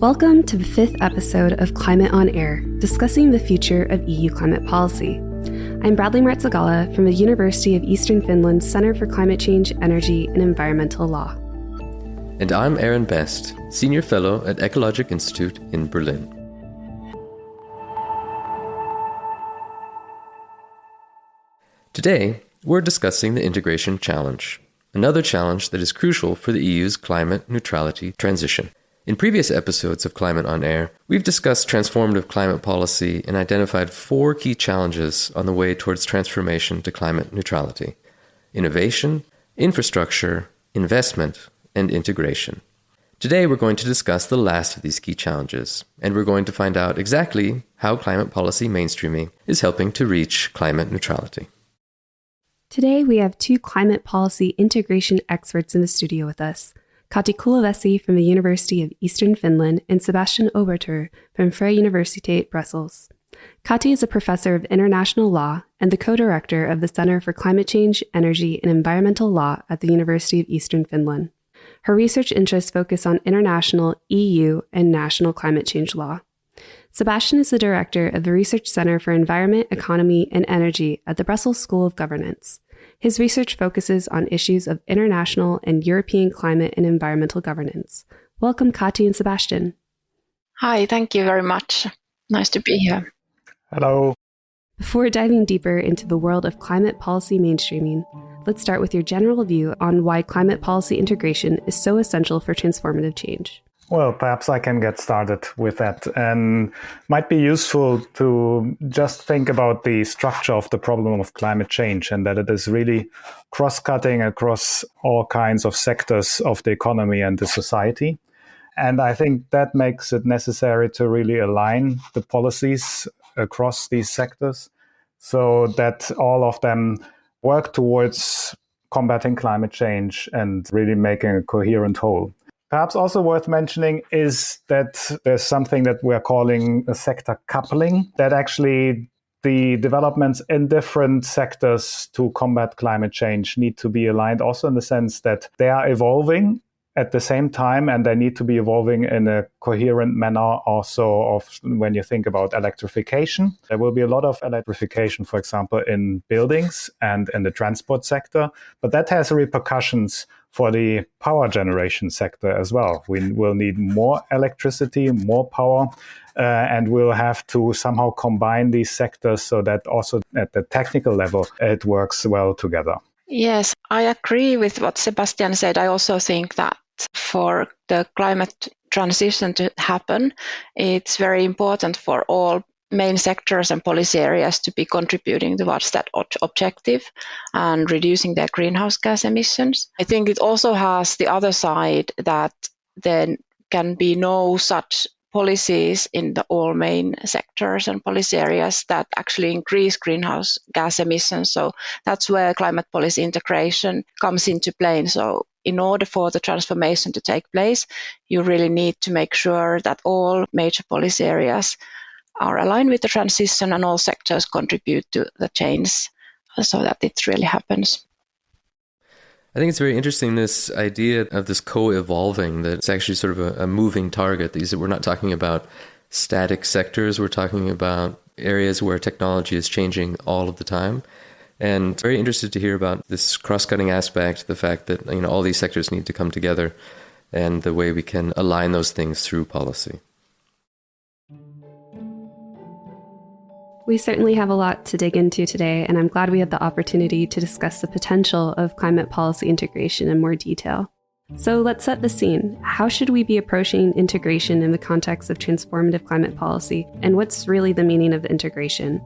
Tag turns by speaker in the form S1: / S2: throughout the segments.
S1: Welcome to the 5th episode of Climate on Air, discussing the future of EU climate policy. I'm Bradley Martzagala from the University of Eastern Finland's Center for Climate Change, Energy and Environmental Law.
S2: And I'm Aaron Best, Senior Fellow at Ecologic Institute in Berlin. Today, we're discussing the integration challenge, another challenge that is crucial for the EU's climate neutrality transition. In previous episodes of Climate on Air, we've discussed transformative climate policy and identified 4 key challenges on the way towards transformation to climate neutrality: innovation, infrastructure, investment, and integration. Today, we're going to discuss the last of these key challenges, and we're going to find out exactly how climate policy mainstreaming is helping to reach climate neutrality.
S1: Today, we have 2 climate policy integration experts in the studio with us, Kati Kulovesi from the University of Eastern Finland and Sebastian Oberthür from Vrije Universiteit Brussels. Kati is a professor of international law and the co-director of the Center for Climate Change, Energy and Environmental Law at the University of Eastern Finland. Her research interests focus on international, EU, and national climate change law. Sebastian is the director of the Research Center for Environment, Economy, and Energy at the Brussels School of Governance. His research focuses on issues of international and European climate and environmental governance. Welcome, Kati and Sebastian.
S3: Hi, thank you very much. Nice to be here.
S4: Hello.
S1: Before diving deeper into the world of climate policy mainstreaming, let's start with your general view on why climate policy integration is so essential for transformative change.
S4: Well, perhaps I can get started with that, and might be useful to just think about the structure of the problem of climate change and that it is really cross-cutting across all kinds of sectors of the economy and the society. And I think that makes it necessary to really align the policies across these sectors so that all of them work towards combating climate change and really making a coherent whole. Perhaps also worth mentioning is that there's something that we're calling a sector coupling, that actually the developments in different sectors to combat climate change need to be aligned also in the sense that they are evolving at the same time, and they need to be evolving in a coherent manner also of when you think about electrification. There will be a lot of electrification, for example, in buildings and in the transport sector, but that has repercussions for the power generation sector as well. We will need more electricity, more power, and we'll have to somehow combine these sectors so that also at the technical level, it works well together.
S3: Yes, I agree with what Sebastian said. I also think that for the climate transition to happen, it's very important for all main sectors and policy areas to be contributing towards that objective and reducing their greenhouse gas emissions. I think it also has the other side that there can be no such policies in the all main sectors and policy areas that actually increase greenhouse gas emissions. So that's where climate policy integration comes into play. So in order for the transformation to take place, you really need to make sure that all major policy areas are aligned with the transition and all sectors contribute to the change so that it really happens.
S2: I think it's very interesting, this idea of this co-evolving, that it's actually sort of a moving target. We're not talking about static sectors, we're talking about areas where technology is changing all of the time. And very interested to hear about this cross-cutting aspect, the fact that all these sectors need to come together and the way we can align those things through policy.
S1: We certainly have a lot to dig into today, and I'm glad we had the opportunity to discuss the potential of climate policy integration in more detail. So let's set the scene. How should we be approaching integration in the context of transformative climate policy, and what's really the meaning of integration?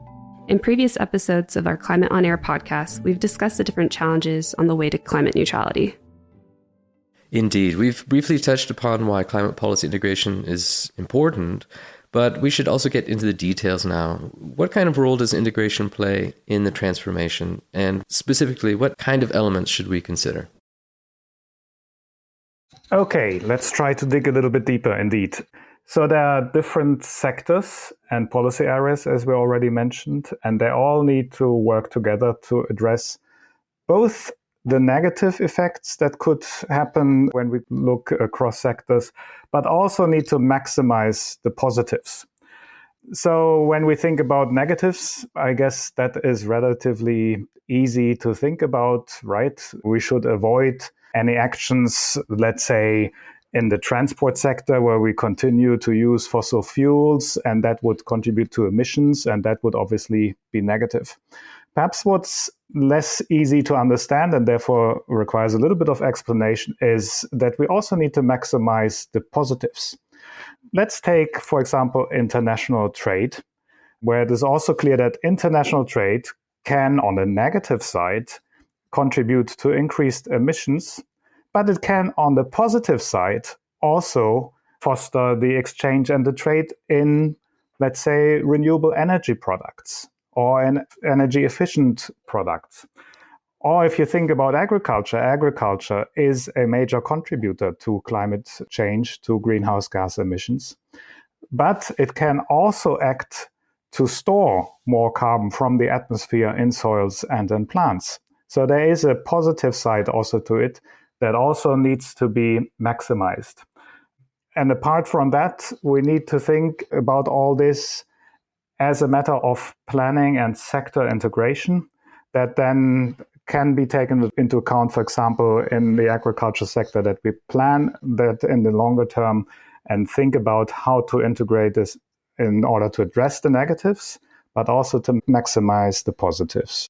S1: In previous episodes of our Climate on Air podcast, we've discussed the different challenges on the way to climate neutrality.
S2: Indeed, we've briefly touched upon why climate policy integration is important, but we should also get into the details now. What kind of role does integration play in the transformation? And specifically, what kind of elements should we consider?
S4: Okay, let's try to dig a little bit deeper indeed. So there are different sectors and policy areas, as we already mentioned, and they all need to work together to address both the negative effects that could happen when we look across sectors, but also need to maximize the positives. So when we think about negatives, I guess that is relatively easy to think about, right? We should avoid any actions, let's say, in the transport sector where we continue to use fossil fuels, and that would contribute to emissions, and that would obviously be negative. Perhaps what's less easy to understand and therefore requires a little bit of explanation is that we also need to maximize the positives. Let's take, for example, international trade, where it is also clear that international trade can, on the negative side, contribute to increased emissions, but it can, on the positive side, also foster the exchange and the trade in, let's say, renewable energy products or in energy efficient products. Or if you think about agriculture is a major contributor to climate change, to greenhouse gas emissions. But it can also act to store more carbon from the atmosphere in soils and in plants. So there is a positive side also to it that also needs to be maximized. And apart from that, we need to think about all this as a matter of planning and sector integration that then can be taken into account, for example, in the agriculture sector, that we plan that in the longer term and think about how to integrate this in order to address the negatives, but also to maximize the positives.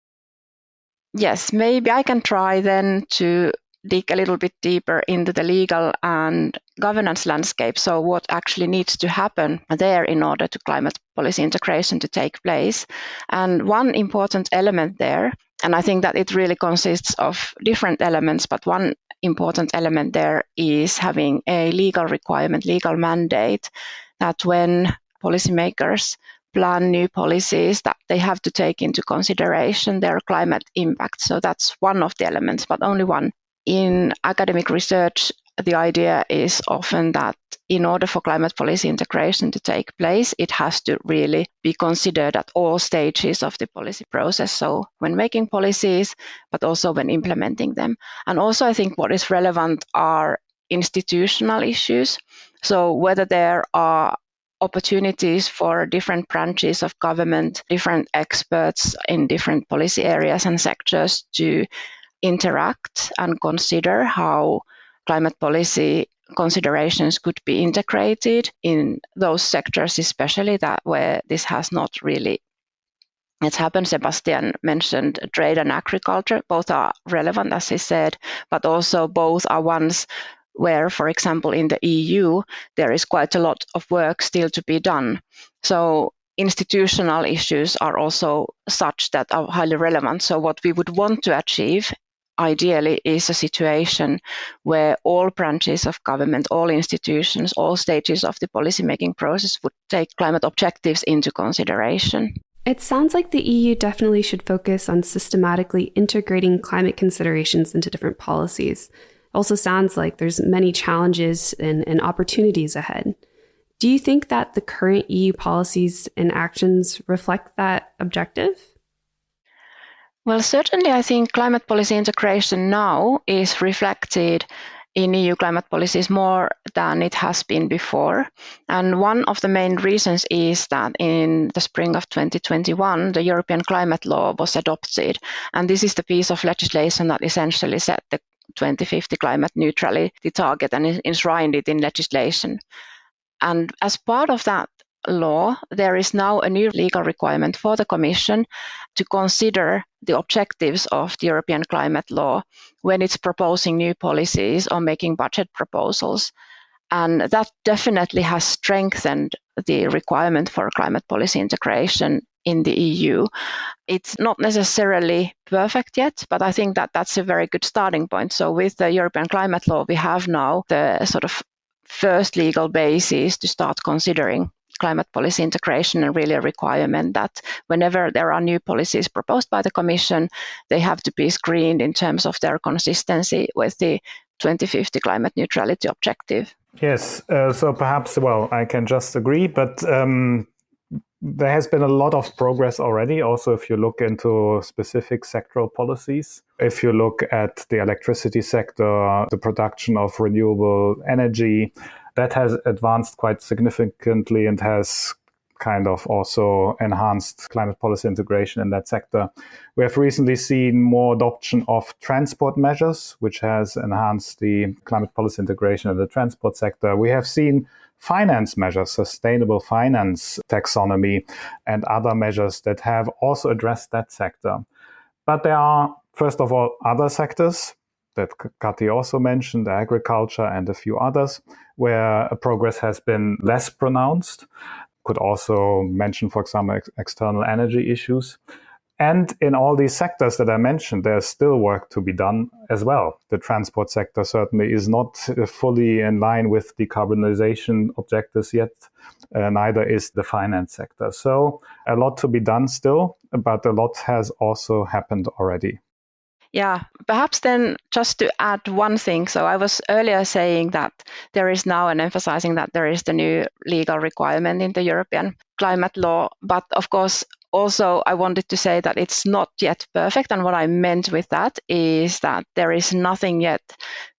S3: Yes, maybe I can try then to dig a little bit deeper into the legal and governance landscape. So what actually needs to happen there in order to climate policy integration to take place. And one important element there, and I think that it really consists of different elements, but one important element there is having a legal requirement, legal mandate, that when policymakers plan new policies, that they have to take into consideration their climate impact. So that's one of the elements, but only one. In academic research, the idea is often that in order for climate policy integration to take place, it has to really be considered at all stages of the policy process. So when making policies, but also when implementing them. And also I think what is relevant are institutional issues. So whether there are opportunities for different branches of government, different experts in different policy areas and sectors to interact and consider how climate policy considerations could be integrated in those sectors, especially that where this has not really it's happened. Sebastian mentioned trade and agriculture. Both are relevant, as he said, but also both are ones where, for example, in the EU, there is quite a lot of work still to be done. So institutional issues are also such that are highly relevant. So what we would want to achieve ideally is a situation where all branches of government, all institutions, all stages of the policymaking process would take climate objectives into consideration.
S1: It sounds like the EU definitely should focus on systematically integrating climate considerations into different policies. It also sounds like there's many challenges and opportunities ahead. Do you think that the current EU policies and actions reflect that objective?
S3: Well, certainly I think climate policy integration now is reflected in EU climate policies more than it has been before. And one of the main reasons is that in the spring of 2021, the European climate law was adopted. And this is the piece of legislation that essentially set the 2050 climate neutrality target and enshrined it in legislation. And as part of that law, there is now a new legal requirement for the Commission to consider the objectives of the European climate law when it's proposing new policies or making budget proposals. And that definitely has strengthened the requirement for climate policy integration in the EU. It's not necessarily perfect yet, but I think that that's a very good starting point. So with the European climate law, we have now the sort of first legal basis to start considering climate policy integration, and really a requirement that whenever there are new policies proposed by the Commission, they have to be screened in terms of their consistency with the 2050 climate neutrality objective.
S4: Yes, so perhaps, well, I can just agree, but there has been a lot of progress already. Also, if you look into specific sectoral policies, if you look at the electricity sector, the production of renewable energy, that has advanced quite significantly and has kind of also enhanced climate policy integration in that sector. We have recently seen more adoption of transport measures, which has enhanced the climate policy integration in the transport sector. We have seen finance measures, sustainable finance taxonomy, and other measures that have also addressed that sector. But there are, first of all, other sectors that Kati also mentioned, agriculture and a few others, where progress has been less pronounced. Could also mention, for example, external energy issues. And in all these sectors that I mentioned, there's still work to be done as well. The transport sector certainly is not fully in line with decarbonization objectives yet. Neither is the finance sector. So a lot to be done still, but a lot has also happened already.
S3: Yeah, perhaps then just to add one thing. So I was earlier saying that there is now and emphasizing that there is the new legal requirement in the European climate law. But of course, also I wanted to say that it's not yet perfect. And what I meant with that is that there is nothing yet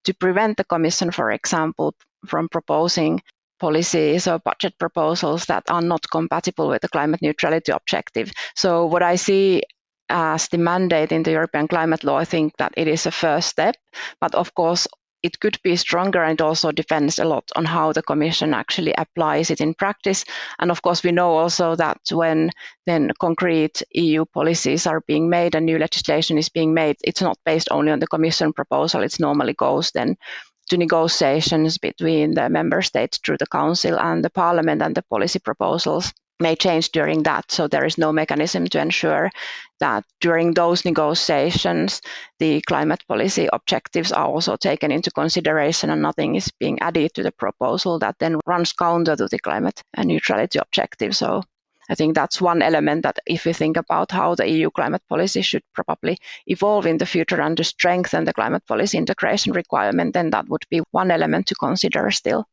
S3: to prevent the Commission, for example, from proposing policies or budget proposals that are not compatible with the climate neutrality objective. So what I see as the mandate in the European climate law, I think that it is a first step, but of course it could be stronger, and also depends a lot on how the Commission actually applies it in practice. And of course we know also that when then concrete EU policies are being made and new legislation is being made, it's not based only on the Commission proposal, it normally goes then to negotiations between the member states through the Council and the Parliament, and the policy proposals may change during that. So there is no mechanism to ensure that during those negotiations, the climate policy objectives are also taken into consideration and nothing is being added to the proposal that then runs counter to the climate neutrality objective. So I think that's one element that if we think about how the EU climate policy should probably evolve in the future and to strengthen the climate policy integration requirement, then that would be one element to consider still.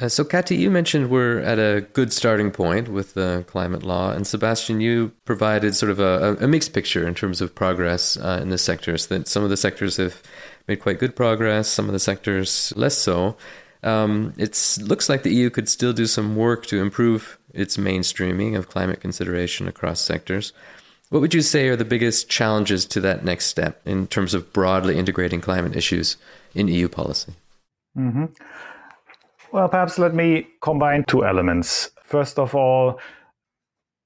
S2: So, Kati, you mentioned we're at a good starting point with the climate law. And Sebastian, you provided sort of a mixed picture in terms of progress in the sectors, that some of the sectors have made quite good progress, some of the sectors less so. It looks like the EU could still do some work to improve its mainstreaming of climate consideration across sectors. What would you say are the biggest challenges to that next step in terms of broadly integrating climate issues in EU policy?
S4: Mm-hmm. Well, perhaps let me combine two elements. First of all,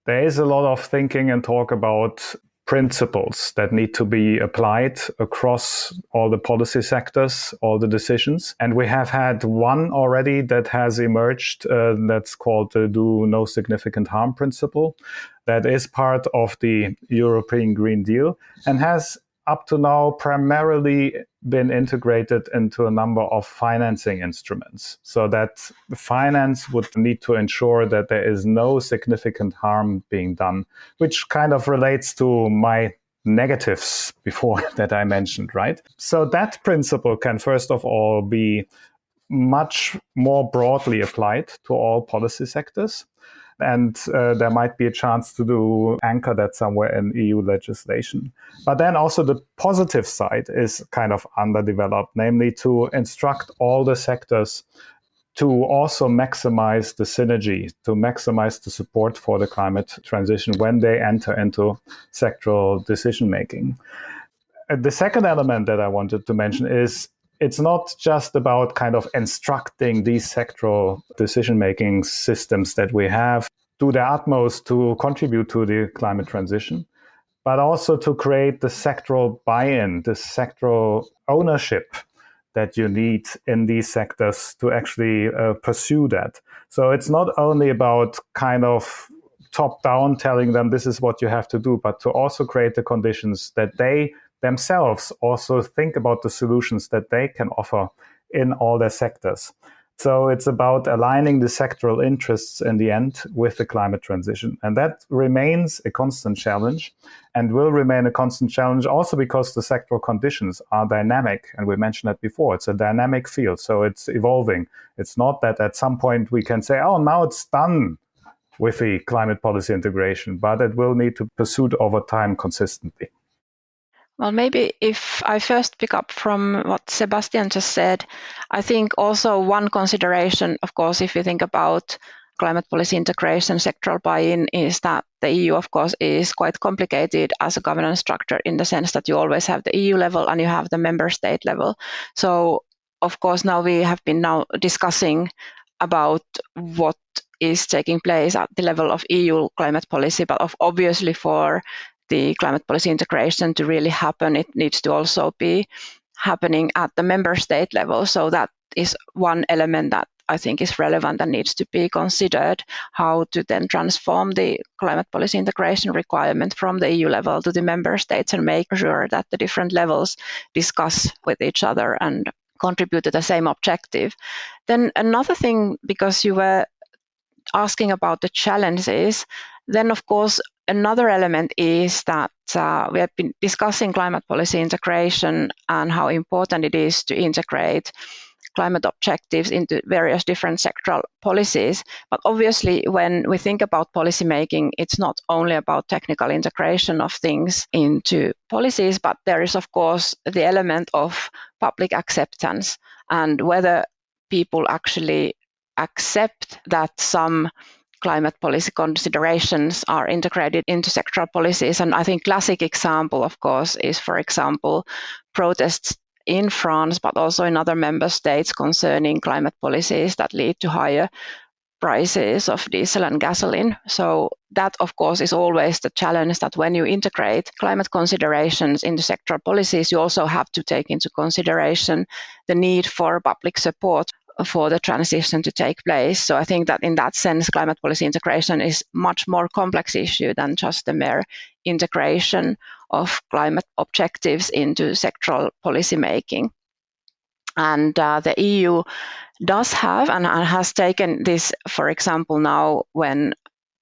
S4: there is a lot of thinking and talk about principles that need to be applied across all the policy sectors, all the decisions. And we have had one already that has emerged that's called the Do No Significant Harm principle. That is part of the European Green Deal and has up to now primarily been integrated into a number of financing instruments, so that finance would need to ensure that there is no significant harm being done, which kind of relates to my negatives before that I mentioned, right? So that principle can first of all be much more broadly applied to all policy sectors. And there might be a chance to anchor that somewhere in EU legislation. But then also the positive side is kind of underdeveloped, namely to instruct all the sectors to also maximize the synergy, to maximize the support for the climate transition when they enter into sectoral decision making. The second element that I wanted to mention is it's not just about kind of instructing these sectoral decision-making systems that we have do their utmost to contribute to the climate transition, but also to create the sectoral buy-in, the sectoral ownership that you need in these sectors to actually pursue that. So it's not only about kind of top-down telling them this is what you have to do, but to also create the conditions that they themselves also think about the solutions that they can offer in all their sectors. So it's about aligning the sectoral interests in the end with the climate transition. And that remains a constant challenge and will remain a constant challenge also because the sectoral conditions are dynamic. And we mentioned that before. It's a dynamic field, so it's evolving. It's not that at some point we can say, oh, now it's done. with the climate policy integration, but it will need to be pursued over time consistently.
S3: Well, maybe if I first pick up from what Sebastian just said, I think also one consideration, of course, if you think about climate policy integration, sectoral buy-in, is that the EU, of course, is quite complicated as a governance structure in the sense that you always have the EU level and you have the member state level. So, of course, now we have been discussing about what is taking place at the level of EU climate policy, but obviously for the climate policy integration to really happen, it needs to also be happening at the member state level. So that is one element that I think is relevant and needs to be considered, how to then transform the climate policy integration requirement from the EU level to the member states and make sure that the different levels discuss with each other and contribute to the same objective. Then another thing, because you were asking about the challenges, then of course another element is that we have been discussing climate policy integration and how important it is to integrate climate objectives into various different sectoral policies. But obviously, when we think about policy making, it's not only about technical integration of things into policies, but there is, of course, the element of public acceptance and whether people actually accept that some climate policy considerations are integrated into sectoral policies. And I think classic example, of course, is, for example, protests in France, but also in other member states concerning climate policies that lead to higher prices of diesel and gasoline. So that, of course, is always the challenge, that when you integrate climate considerations into sectoral policies, you also have to take into consideration the need for public support for the transition to take place. So I think that in that sense, climate policy integration is much more complex issue than just the mere integration of climate objectives into sectoral policy making. And the EU does have and has taken this, for example, now when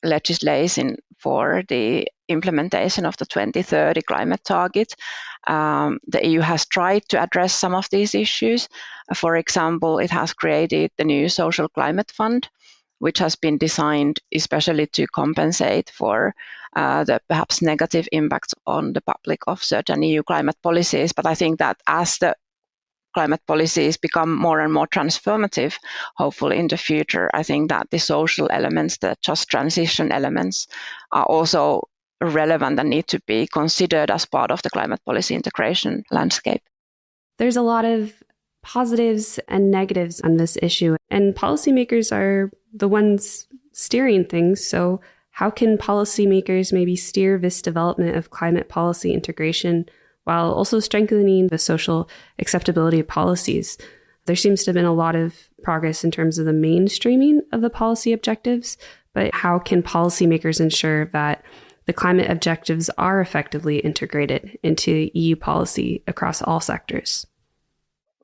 S3: legislation for the implementation of the 2030 climate target, the EU has tried to address some of these issues. For example, it has created the new social climate fund, which has been designed especially to compensate for the perhaps negative impact on the public of certain EU climate policies. But I think that as the climate policies become more and more transformative, hopefully in the future, I think that the social elements, the just transition elements, are also relevant and need to be considered as part of the climate policy integration landscape.
S1: There's a lot of positives and negatives on this issue, and policymakers are the ones steering things. So how can policymakers maybe steer this development of climate policy integration while also strengthening the social acceptability of policies? There seems to have been a lot of progress in terms of the mainstreaming of the policy objectives, but how can policymakers ensure that the climate objectives are effectively integrated into EU policy across all sectors?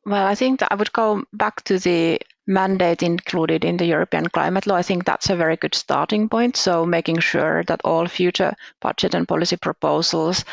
S3: Well, I think that I would go back to the mandate included in the European climate law. I think that's a very good starting point. So making sure that all future budget and policy proposals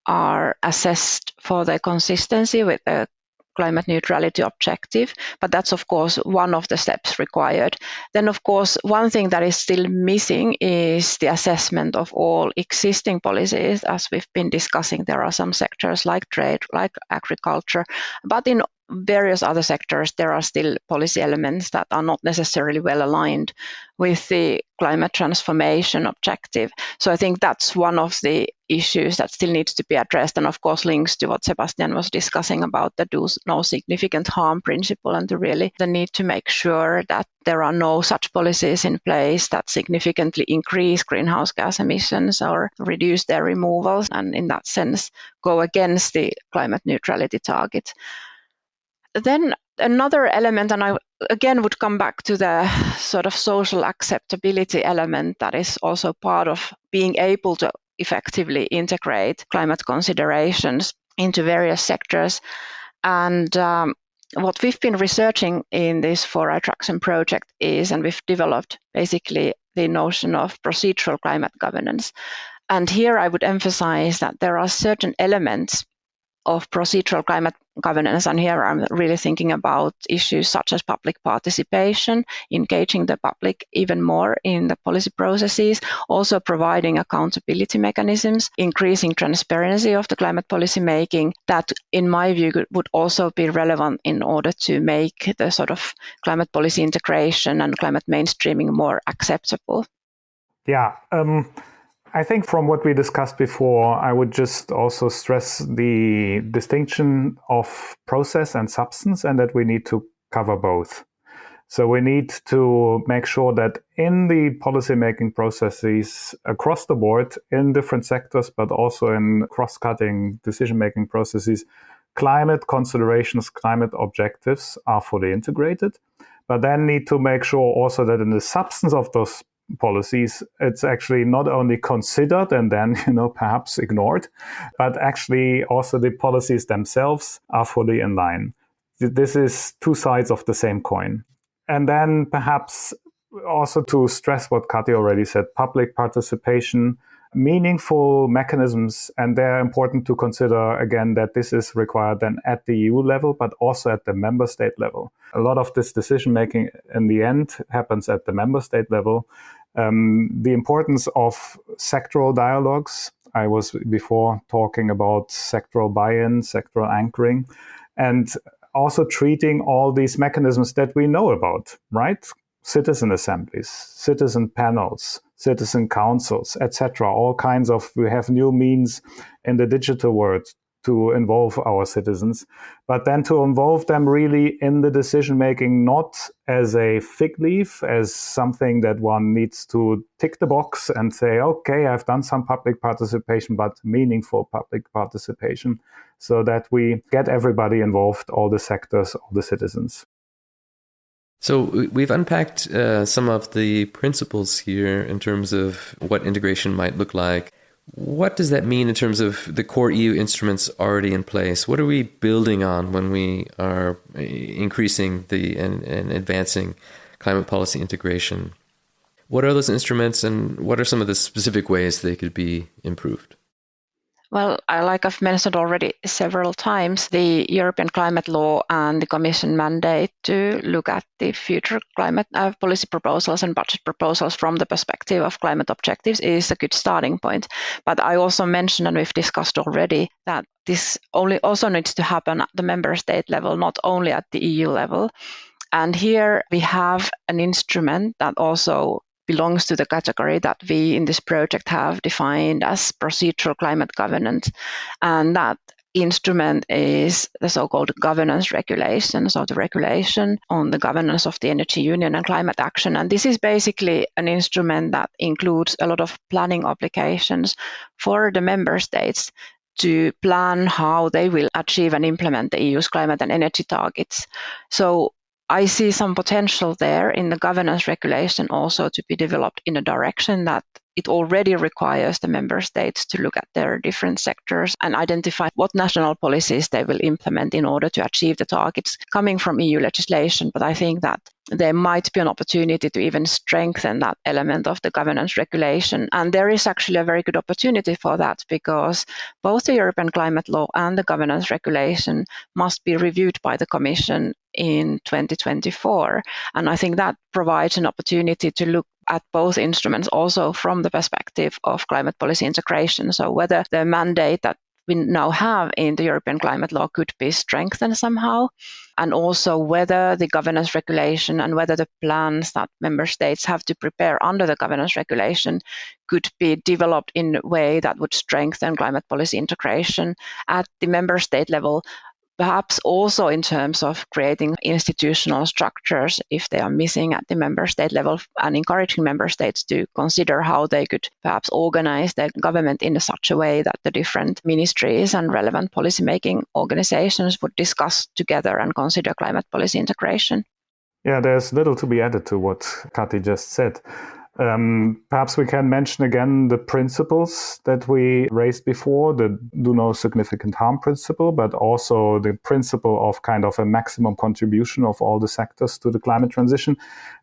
S3: are assessed for their consistency with the climate neutrality objective. But that's, of course, one of the steps required. Then, of course, one thing that is still missing is the assessment of all existing policies. As we've been discussing, there are some sectors like trade, like agriculture, but in various other sectors, there are still policy elements that are not necessarily well aligned with the climate transformation objective. So I think that's one of the issues that still needs to be addressed, and of course links to what Sebastian was discussing about the do no significant harm principle, and the need to make sure that there are no such policies in place that significantly increase greenhouse gas emissions or reduce their removals, and in that sense go against the climate neutrality target. Then another element, and I again would come back to the sort of social acceptability element that is also part of being able to effectively integrate climate considerations into various sectors. And what we've been researching in this 4i Traction project is, and we've developed basically the notion of procedural climate governance. And here I would emphasize that there are certain elements of procedural climate governance. And here I'm really thinking about issues such as public participation, engaging the public even more in the policy processes, also providing accountability mechanisms, increasing transparency of the climate policy making. That, in my view, would also be relevant in order to make the sort of climate policy integration and climate mainstreaming more acceptable.
S4: Yeah. I think from what we discussed before, I would just also stress the distinction of process and substance, and that we need to cover both. So we need to make sure that in the policymaking processes across the board, in different sectors, but also in cross-cutting decision-making processes, climate considerations, climate objectives are fully integrated, but then need to make sure also that in the substance of those policies, it's actually not only considered and then, perhaps ignored, but actually also the policies themselves are fully in line. This is two sides of the same coin. And then perhaps also to stress what Kati already said, public participation, meaningful mechanisms, and they're important to consider again that this is required then at the EU level, but also at the member state level. A lot of this decision making in the end happens at the member state level. The importance of sectoral dialogues. I was before talking about sectoral buy-in, sectoral anchoring, and also treating all these mechanisms that we know about, right? Citizen assemblies, citizen panels, citizen councils, etc. All kinds of, we have new means in the digital world to involve our citizens, but then to involve them really in the decision-making, not as a fig leaf, as something that one needs to tick the box and say, okay, I've done some public participation, but meaningful public participation, so that we get everybody involved, all the sectors, all the citizens.
S2: So we've unpacked some of the principles here in terms of what integration might look like. What does that mean in terms of the core EU instruments already in place? What are we building on when we are increasing and advancing climate policy integration? What are those instruments, and what are some of the specific ways they could be improved?
S3: Well, like I've mentioned already several times, the European climate law and the Commission mandate to look at the future climate policy proposals and budget proposals from the perspective of climate objectives is a good starting point. But I also mentioned, and we've discussed already, that this also needs to happen at the member state level, not only at the EU level. And here we have an instrument that also belongs to the category that we in this project have defined as procedural climate governance. And that instrument is the so-called governance regulation, so the regulation on the governance of the energy union and climate action. And this is basically an instrument that includes a lot of planning obligations for the member states to plan how they will achieve and implement the EU's climate and energy targets. So I see some potential there in the governance regulation also to be developed in a direction that it already requires the member states to look at their different sectors and identify what national policies they will implement in order to achieve the targets coming from EU legislation. But I think that there might be an opportunity to even strengthen that element of the governance regulation. And there is actually a very good opportunity for that, because both the European climate law and the governance regulation must be reviewed by the Commission in 2024. And I think that provides an opportunity to look at both instruments also from the perspective of climate policy integration. So whether the mandate that we now have in the European climate law could be strengthened somehow, and also whether the governance regulation and whether the plans that member states have to prepare under the governance regulation could be developed in a way that would strengthen climate policy integration at the member state level. Perhaps also in terms of creating institutional structures if they are missing at the member state level, and encouraging member states to consider how they could perhaps organize their government in such a way that the different ministries and relevant policymaking organizations would discuss together and consider climate policy integration.
S4: Yeah, there's little to be added to what Kati just said. Perhaps we can mention again the principles that we raised before, the do no significant harm principle, but also the principle of kind of a maximum contribution of all the sectors to the climate transition.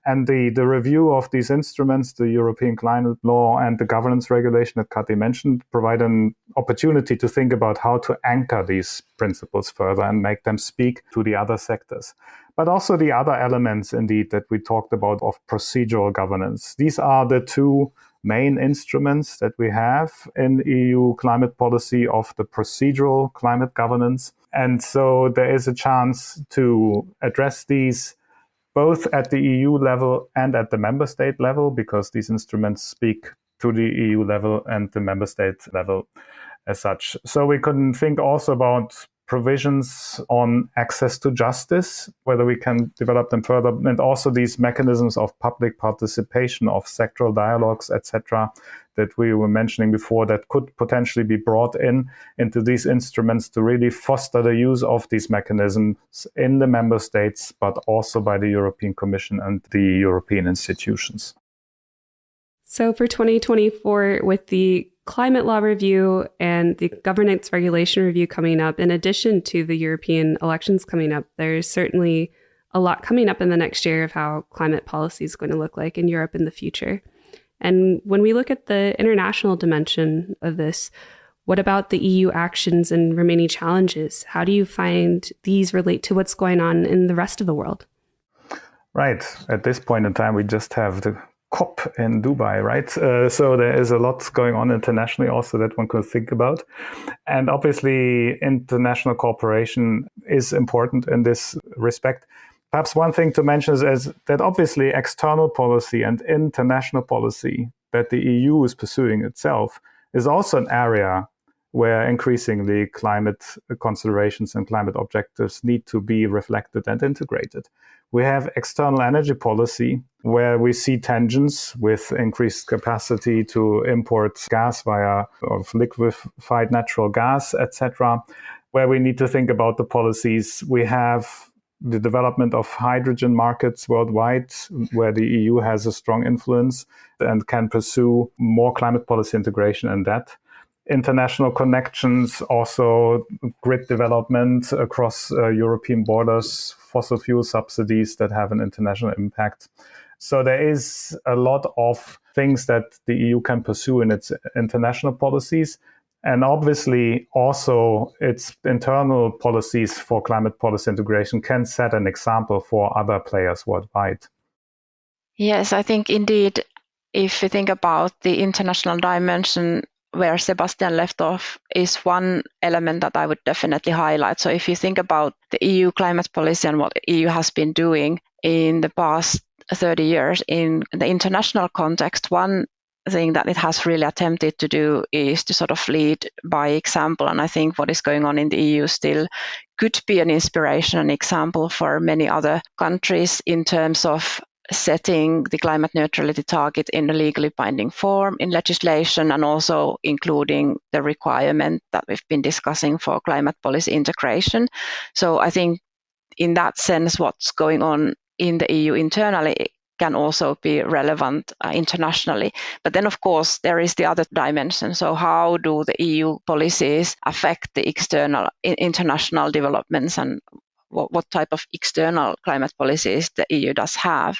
S4: And the review of these instruments, the European climate law and the governance regulation that Kati mentioned, provide an opportunity to think about how to anchor these principles further and make them speak to the other sectors. But also the other elements, indeed, that we talked about of procedural governance. These are the two main instruments that we have in EU climate policy of the procedural climate governance. And so there is a chance to address these both at the EU level and at the member state level, because these instruments speak to the EU level and the member state level as such. So we can think also about provisions on access to justice, whether we can develop them further, and also these mechanisms of public participation, of sectoral dialogues, etc., that we were mentioning before, that could potentially be brought into these instruments to really foster the use of these mechanisms in the member states, but also by the European Commission and the European institutions.
S1: So for 2024, with the climate law review and the governance regulation review coming up, in addition to the European elections coming up, there's certainly a lot coming up in the next year of how climate policy is going to look like in Europe in the future. And when we look at the international dimension of this, what about the EU actions and remaining challenges? How do you find these relate to what's going on in the rest of the world?
S4: Right. At this point in time, we just have the COP in Dubai, right? So there is a lot going on internationally also that one could think about. And obviously, international cooperation is important in this respect. Perhaps one thing to mention is that obviously external policy and international policy that the EU is pursuing itself is also an area where increasingly climate considerations and climate objectives need to be reflected and integrated. We have external energy policy where we see tensions with increased capacity to import gas via of liquefied natural gas, etc., where we need to think about the policies. We have the development of hydrogen markets worldwide, where the EU has a strong influence and can pursue more climate policy integration in that. International connections, also grid development across European borders, fossil fuel subsidies that have an international impact. So there is a lot of things that the EU can pursue in its international policies. And obviously, also its internal policies for climate policy integration can set an example for other players worldwide.
S3: Yes, I think indeed, if you think about the international dimension, where Sebastian left off is one element that I would definitely highlight. So if you think about the EU climate policy and what the EU has been doing in the past 30 years in the international context, one thing that it has really attempted to do is to sort of lead by example. And I think what is going on in the EU still could be an inspiration, an example for many other countries in terms of setting the climate neutrality target in a legally binding form in legislation, and also including the requirement that we've been discussing for climate policy integration. So I think in that sense, what's going on in the EU internally can also be relevant internationally. But then, of course, there is the other dimension. So how do the EU policies affect the external international developments, and what type of external climate policies the EU does have?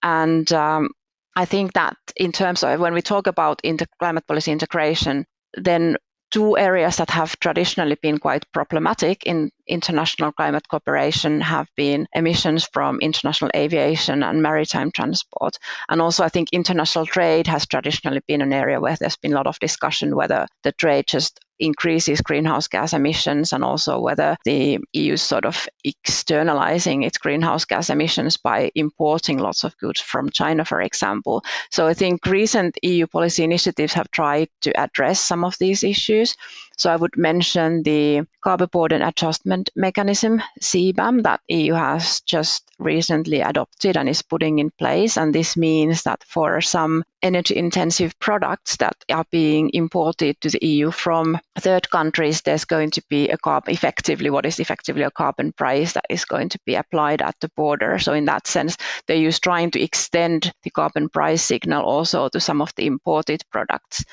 S3: And I think that in terms of when we talk about climate policy integration, then two areas that have traditionally been quite problematic in international climate cooperation have been emissions from international aviation and maritime transport. And also I think international trade has traditionally been an area where there's been a lot of discussion whether the trade just increases greenhouse gas emissions, and also whether the EU is sort of externalizing its greenhouse gas emissions by importing lots of goods from China, for example. So I think recent EU policy initiatives have tried to address some of these issues. So I would mention the Carbon Border Adjustment Mechanism, CBAM, that EU has just recently adopted and is putting in place. And this means that for some energy-intensive products that are being imported to the EU from third countries, there's going to be what is effectively a carbon price that is going to be applied at the border. So in that sense, the EU is trying to extend the carbon price signal also to some of the imported products.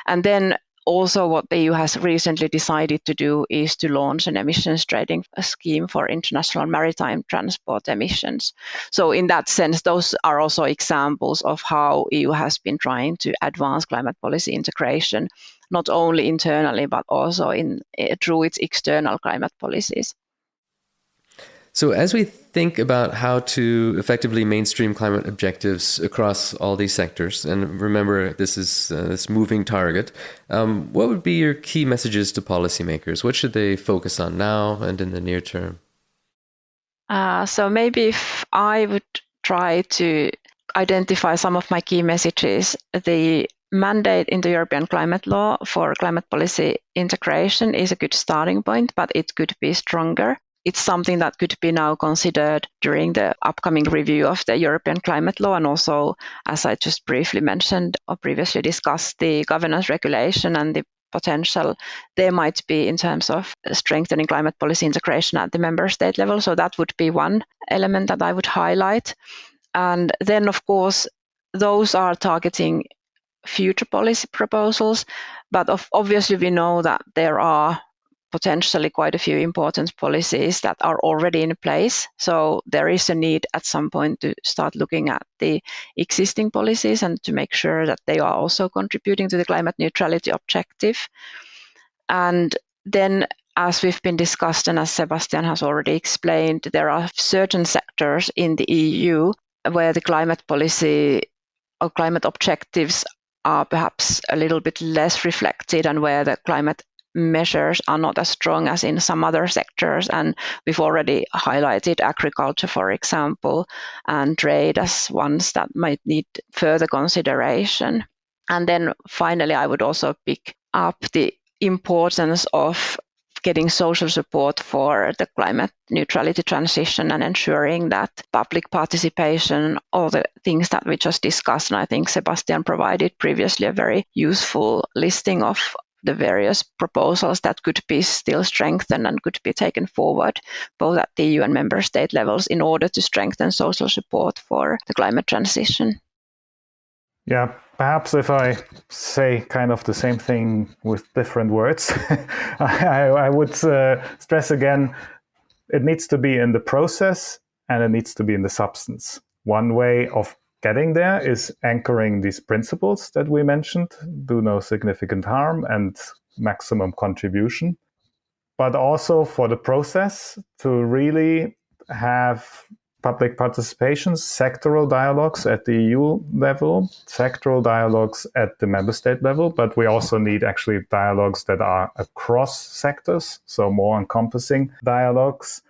S3: And then also, what the EU has recently decided to do is to launch an emissions trading scheme for international maritime transport emissions. So in that sense, those are also examples of how EU has been trying to advance climate policy integration, not only internally, but also through its external climate policies.
S2: So as we think about how to effectively mainstream climate objectives across all these sectors, and remember this is this moving target, what would be your key messages to policymakers? What should they focus on now and in the near term?
S3: So maybe if I would try to identify some of my key messages, the mandate in the European climate law for climate policy integration is a good starting point, but it could be stronger. It's something that could be now considered during the upcoming review of the European climate law, and also, as I just briefly mentioned or previously discussed, the governance regulation and the potential there might be in terms of strengthening climate policy integration at the member state level. So that would be one element that I would highlight. And then, of course, those are targeting future policy proposals, but obviously we know that there are potentially quite a few important policies that are already in place. So there is a need at some point to start looking at the existing policies and to make sure that they are also contributing to the climate neutrality objective. And then, as we've been discussed and as Sebastian has already explained, there are certain sectors in the EU where the climate policy or climate objectives are perhaps a little bit less reflected and where the climate measures are not as strong as in some other sectors. And we've already highlighted agriculture, for example, and trade as ones that might need further consideration. And then finally, I would also pick up the importance of getting social support for the climate neutrality transition and ensuring that public participation, all the things that we just discussed, and I think Sebastian provided previously a very useful listing of the various proposals that could be still strengthened and could be taken forward, both at the EU and member state levels, in order to strengthen social support for the climate transition.
S4: Yeah, perhaps if I say kind of the same thing with different words, I would stress again, it needs to be in the process and it needs to be in the substance. One way of getting there is anchoring these principles that we mentioned, do no significant harm and maximum contribution. But also for the process to really have public participation, sectoral dialogues at the EU level, sectoral dialogues at the member state level, but we also need actually dialogues that are across sectors, so more encompassing dialogues,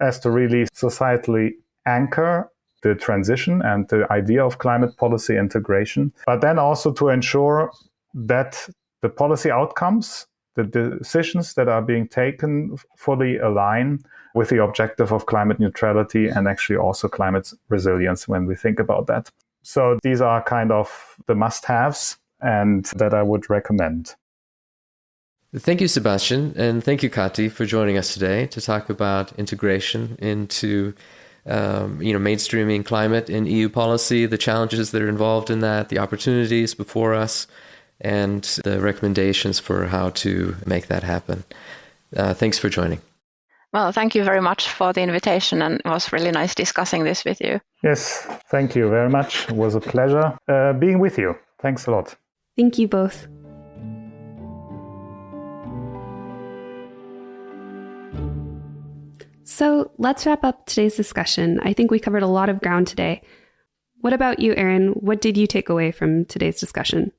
S4: as to really societally anchor the transition and the idea of climate policy integration, but then also to ensure that the policy outcomes, the decisions that are being taken fully align with the objective of climate neutrality and actually also climate resilience when we think about that. So these are kind of the must-haves and that I would recommend.
S2: Thank you, Sebastian, and thank you, Kati, for joining us today to talk about integration into mainstreaming climate in EU policy, the challenges that are involved in that, the opportunities before us, and the recommendations for how to make that happen. Thanks for joining.
S3: Well, thank you very much for the invitation, and it was really nice discussing this with you.
S4: Yes, thank you very much. It was a pleasure being with you. Thanks a lot.
S1: Thank you both. So let's wrap up today's discussion. I think we covered a lot of ground today. What about you, Aaron? What did you take away from today's discussion?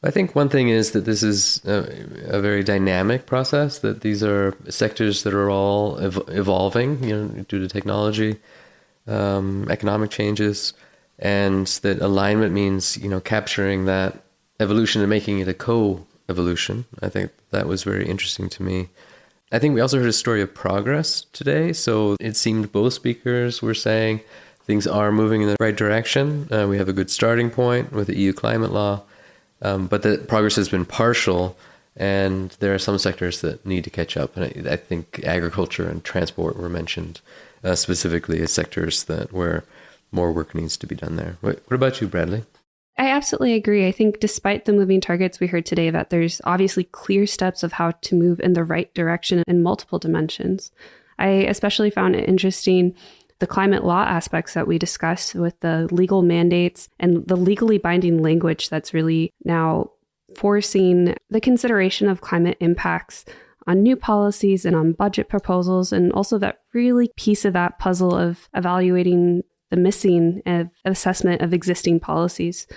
S2: I think one thing is that this is a very dynamic process, that these are sectors that are all evolving, due to technology, economic changes, and that alignment means, capturing that evolution and making it a co-evolution. I think that was very interesting to me. I think we also heard a story of progress today. So it seemed both speakers were saying things are moving in the right direction. We have a good starting point with the EU climate law, but the progress has been partial, and there are some sectors that need to catch up. And I think agriculture and transport were mentioned specifically as sectors where more work needs to be done there. What about you, Bradley?
S1: I absolutely agree. I think despite the moving targets we heard today, that there's obviously clear steps of how to move in the right direction in multiple dimensions. I especially found it interesting the climate law aspects that we discussed with the legal mandates and the legally binding language that's really now reinforcing the consideration of climate impacts on new policies and on budget proposals, and also that really piece of that puzzle of evaluating the missing assessment of existing policies.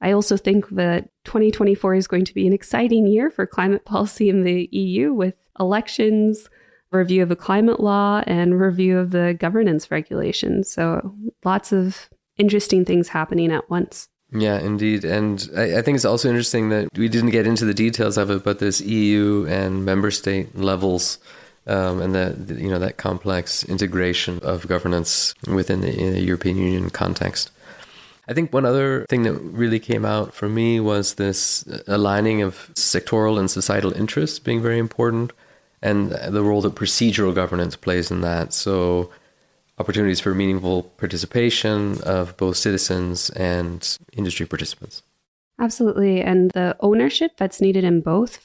S1: I also think that 2024 is going to be an exciting year for climate policy in the EU, with elections, review of a climate law, and review of the governance regulations. So lots of interesting things happening at once.
S2: Yeah, indeed. And I think it's also interesting that we didn't get into the details of it, but this EU and member state levels and that complex integration of governance within the European Union context. I think one other thing that really came out for me was this aligning of sectoral and societal interests being very important, and the role that procedural governance plays in that. So opportunities for meaningful participation of both citizens and industry participants.
S1: Absolutely. And the ownership that's needed in both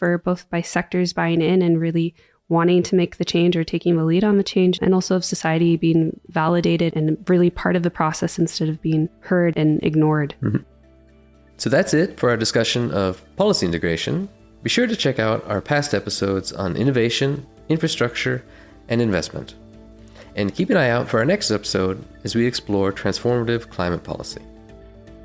S1: by sectors buying in and really wanting to make the change or taking the lead on the change, and also of society being validated and really part of the process instead of being heard and ignored.
S2: Mm-hmm. So that's it for our discussion of policy integration. Be sure to check out our past episodes on innovation, infrastructure, and investment. And keep an eye out for our next episode as we explore transformative climate policy.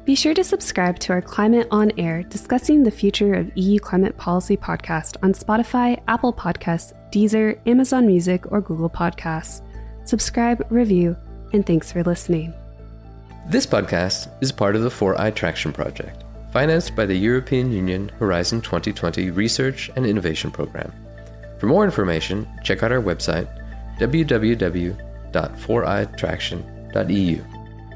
S1: Be sure to subscribe to our Climate on Air, discussing the future of EU climate policy podcast on Spotify, Apple Podcasts, Deezer, Amazon Music, or Google Podcasts. Subscribe, review, and thanks for listening.
S2: This podcast is part of the 4i Traction project, financed by the European Union Horizon 2020 Research and Innovation Program. For more information, check out our website, www.4itraction.eu.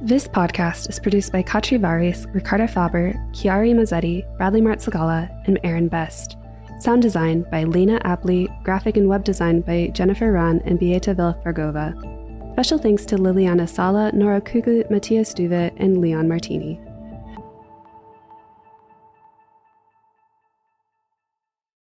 S1: This podcast is produced by Katri Varis, Ricardo Faber, Chiari Mazzetti, Bradley Martzagala, and Aaron Best. Sound design by Lena Apley, graphic and web design by Jennifer Rahn and Beata Vilfargova. Special thanks to Liliana Sala, Nora Kugu, Matthias Duve, and Leon Martini.